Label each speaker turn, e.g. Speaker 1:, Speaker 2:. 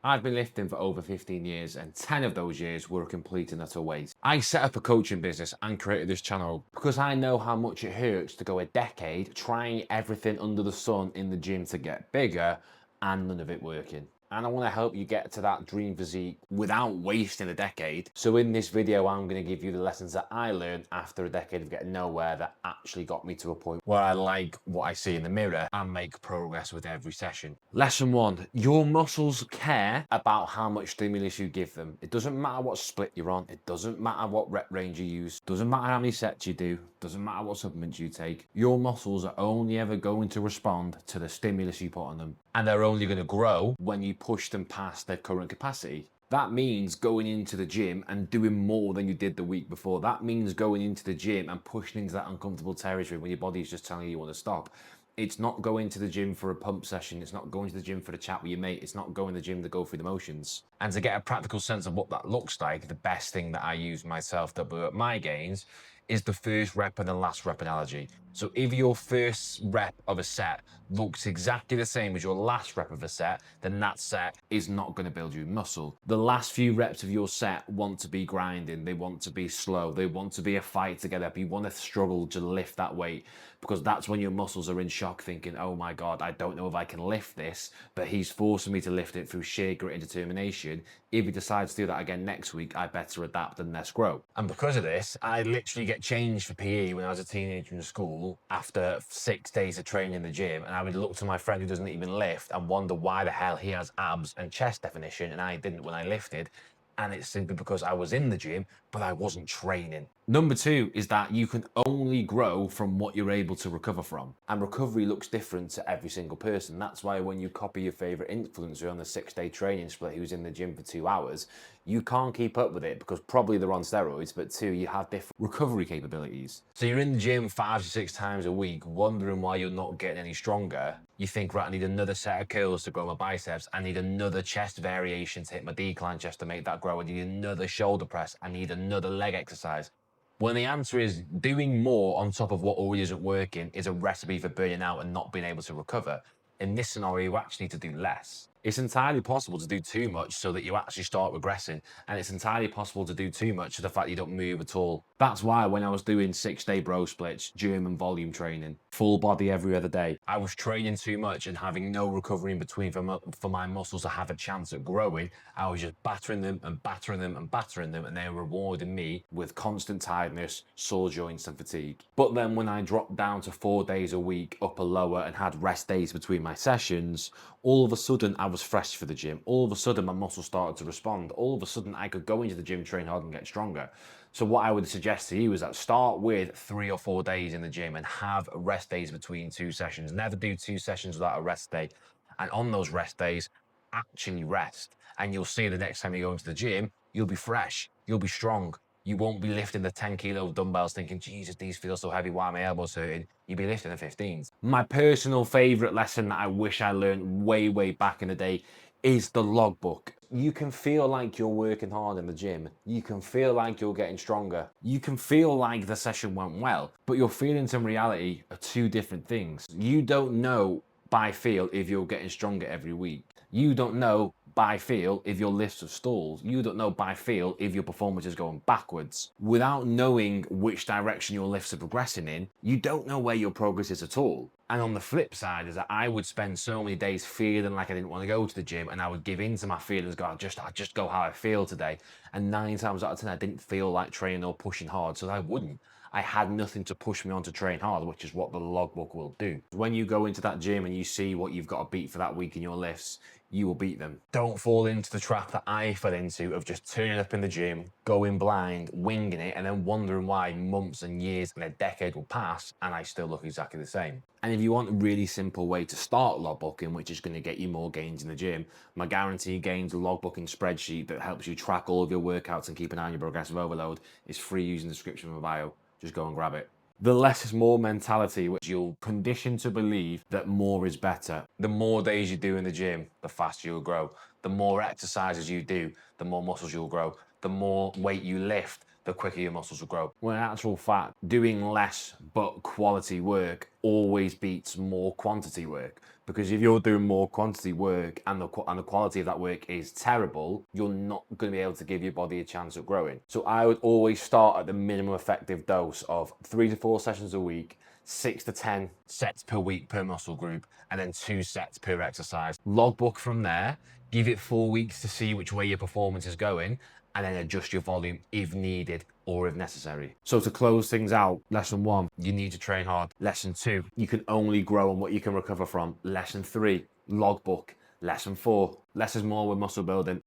Speaker 1: I've been lifting for over 15 years and 10 of those years were a complete and utter waste. I set up a coaching business and created this channel because I know how much it hurts to go a decade trying everything under the sun in the gym to get bigger and none of it working. And I want to help you get to that dream physique without wasting a decade. So in this video, I'm going to give you the lessons that I learned after a decade of getting nowhere that actually got me to a point where I like what I see in the mirror and make progress with every session. Lesson one, your muscles care about how much stimulus you give them. It doesn't matter what split you're on. It doesn't matter what rep range you use. Doesn't matter how many sets you do. Doesn't matter what supplements you take. Your muscles are only ever going to respond to the stimulus you put on them. And they're only going to grow when you push them past their current capacity. That means going into the gym and doing more than you did the week before. That means going into the gym and pushing into that uncomfortable territory when your body's just telling you want to stop. It's not going to the gym for a pump session. It's not going to the gym for a chat with your mate. It's not going to the gym to go through the motions. And to get a practical sense of what that looks like, the best thing that I use myself to blow up my gains is the first rep and the last rep analogy. So if your first rep of a set looks exactly the same as your last rep of a set, then that set is not going to build you muscle. The last few reps of your set want to be grinding, they want to be slow, they want to be a fight to get up. You want to struggle to lift that weight because that's when your muscles are in shock thinking, oh my God, I don't know if I can lift this, but he's forcing me to lift it through sheer grit and determination. If he decides to do that again next week, I better adapt and less grow. And because of this, I literally get changed for PE when I was a teenager in school after 6 days of training in the gym, and I would look to my friend who doesn't even lift and wonder why the hell he has abs and chest definition and I didn't when I lifted. And it's simply because I was in the gym, but I wasn't training. Number two is that you can only grow from what you're able to recover from. And recovery looks different to every single person. That's why when you copy your favorite influencer on the 6-day training split who's in the gym for 2 hours, you can't keep up with it because probably they're on steroids, but two, you have different recovery capabilities. So you're in the gym 5 to 6 times a week, wondering why you're not getting any stronger. You think, right, I need another set of curls to grow my biceps. I need another chest variation to hit my decline chest to make that grow. I need another shoulder press. I need another leg exercise. When the answer is doing more on top of what already isn't working is a recipe for burning out and not being able to recover. In this scenario, you actually need to do less. It's entirely possible to do too much so that you actually start regressing. And it's entirely possible to do too much to the fact you don't move at all. That's why when I was doing 6-day bro splits, German volume training, full body every other day, I was training too much and having no recovery in between for my muscles to have a chance at growing. I was just battering them and battering them and battering them, and they were rewarding me with constant tiredness, sore joints and fatigue. But then when I dropped down to 4 days a week, upper lower, and had rest days between my sessions, all of a sudden I was fresh for the gym. All of a sudden my muscles started to respond. All of a sudden I could go into the gym, train hard and get stronger. So what I would suggest to you is that start with 3 or 4 days in the gym and have rest days between 2 sessions. Never do 2 sessions without a rest day. And on those rest days, actually rest. And you'll see the next time you go into the gym, you'll be fresh, you'll be strong. You won't be lifting the 10-kilo dumbbells thinking, Jesus, these feel so heavy, why are my elbows hurting? You'll be lifting the 15s. My personal favorite lesson that I wish I learned way back in the day is the logbook. You can feel like you're working hard in the gym. You can feel like you're getting stronger. You can feel like the session went well, but your feelings and reality are two different things. You don't know by feel if you're getting stronger every week. You don't know by feel if your lifts have stalled. You don't know by feel if your performance is going backwards. Without knowing which direction your lifts are progressing in, you don't know where your progress is at all. And on the flip side is that I would spend so many days feeling like I didn't want to go to the gym, and I would give in to my feelings, go, I just go how I feel today. And 9 times out of 10, I didn't feel like training or pushing hard, so I wouldn't. I had nothing to push me on to train hard, which is what the logbook will do. When you go into that gym and you see what you've got to beat for that week in your lifts, you will beat them. Don't fall into the trap that I fell into of just turning up in the gym, going blind, winging it, and then wondering why months and years and a decade will pass and I still look exactly the same. And if you want a really simple way to start logbooking, which is going to get you more gains in the gym, my guaranteed gains logbooking spreadsheet that helps you track all of your workouts and keep an eye on your progressive overload is free using the description of my bio. Just go and grab it. The less is more mentality, which you'll condition to believe that more is better. The more days you do in the gym, the faster you'll grow. The more exercises you do, the more muscles you'll grow. The more weight you lift, the quicker your muscles will grow. When in actual fact, doing less but quality work always beats more quantity work, Because if you're doing more quantity work and the quality of that work is terrible, you're not going to be able to give your body a chance at growing. So I would always start at the minimum effective dose of 3 to 4 sessions a week, 6 to 10 sets per week per muscle group, and then 2 sets per exercise. Logbook from there, give it 4 weeks to see which way your performance is going, and then adjust your volume if needed or if necessary. So to close things out, lesson 1, you need to train hard. Lesson 2, you can only grow on what you can recover from. Lesson 3, logbook. Lesson 4, less is more with muscle building.